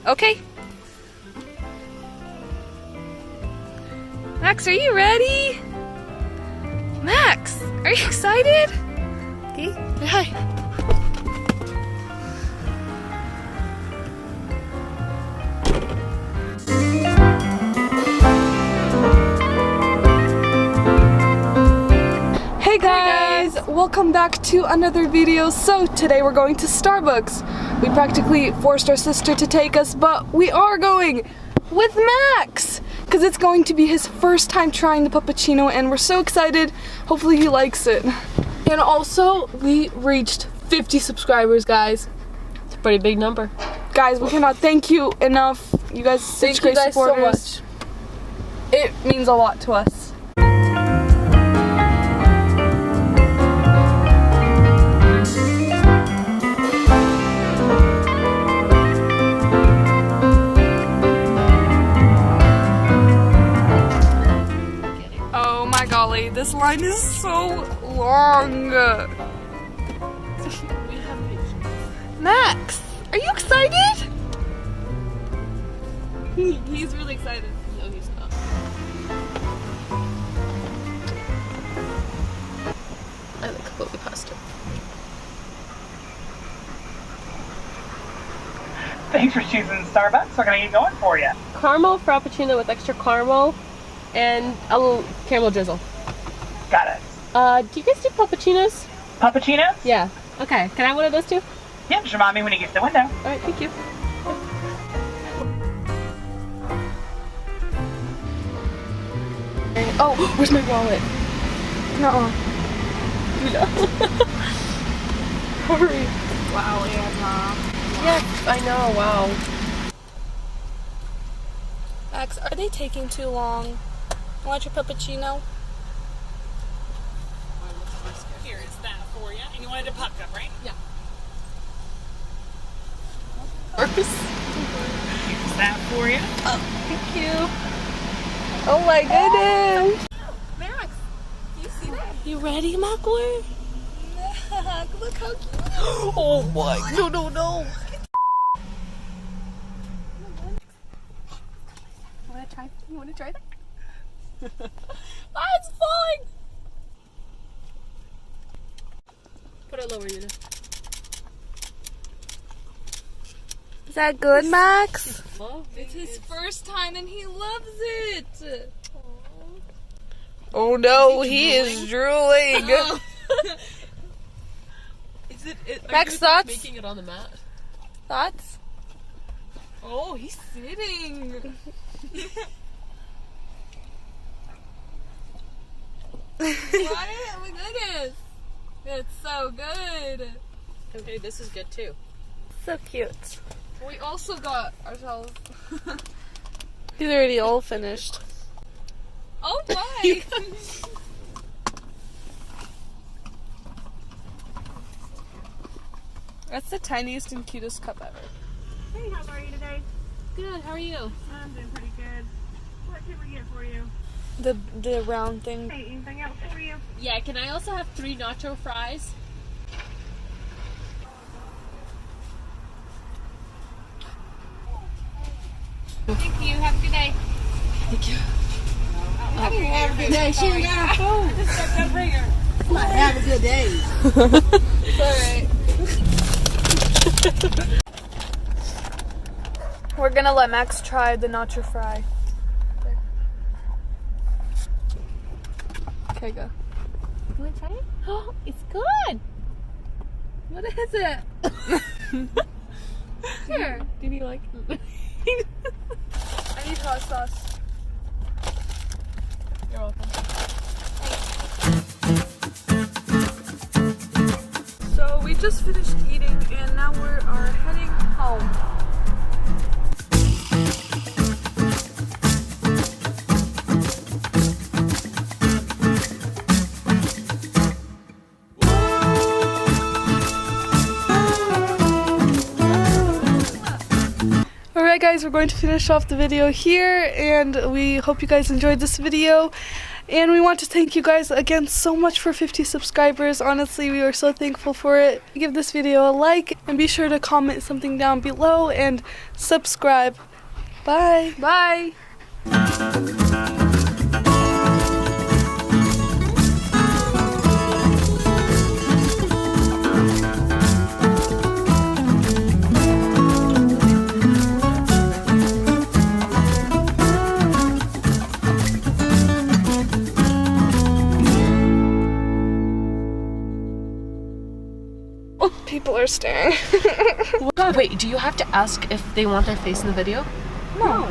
Okay. Max, are you ready? Max, are you excited? Okay. Hi. Hey guys, welcome back to another video. So today we're going to Starbucks. We practically forced our sister to take us, but we are going with Max because it's going to be his first time trying the Puppaccino and we're so excited. Hopefully he likes it. And also we reached 50 subscribers, guys. It's a pretty big number. Guys, we cannot thank you enough. You guys such great supporters. So much. It means a lot to us. Golly, this line is so long. Max, are you excited? He's really excited. No, he's not. I haven't completely passed it. Thanks for choosing Starbucks. What can I get going for you? Caramel frappuccino with extra caramel and a little caramel drizzle. Got it. Do you guys do puppuccinos? Puppaccino? Yeah. Okay. Can I have one of those too? Yeah, just remind me when you get to the window. All right. Thank you. Oh, where's my wallet? No. Hurry. Wow, Anna. Yes, I know. Wow. Max, are they taking too long? Want your Puppaccino? Here is that for you. And you wanted a pup cup, right? Yeah. Here's that for you. Oh, thank you. Oh my goodness. Max, do you see that? You ready, Makler? Look how cute. Oh my. No, no, no. You want to try that? Ah, it's falling. Put it lower, Yuna. Is that good, Max? It's his first time and he loves it. Oh no, he is drooling. Oh. Max, thoughts? Making it on the mat. Thoughts? Oh, he's sitting. What? Oh my goodness. It's so good. Okay, this is good too. So cute. We also got ourselves. He's already all finished. Oh my! That's the tiniest and cutest cup ever. Hey, how are you today? Good, how are you? I'm doing pretty good. What can we get for you? The round thing. Hey, anything else for you? Yeah, can I also have 3 nacho fries? Thank you. Have a good day. Thank you. I didn't have a good day. She ain't got her food. Just got that ringer. Might have a good day. It's alright. We're gonna let Max try the nacho fry. Okay, go. You want to try it? Oh, it's good. What is it? Here. Did you like it? I need hot sauce. You're welcome. So we just finished eating and now we are heading home. Alright guys, guys, we're going to finish off the video here, and we hope you guys enjoyed this video. And we want to thank you guys again so much for 50 subscribers. Honestly, we are so thankful for it. Give this video a like and be sure to comment something down below and subscribe. Bye. Bye. People are staring. Wait, do you have to ask if they want their face in the video? No.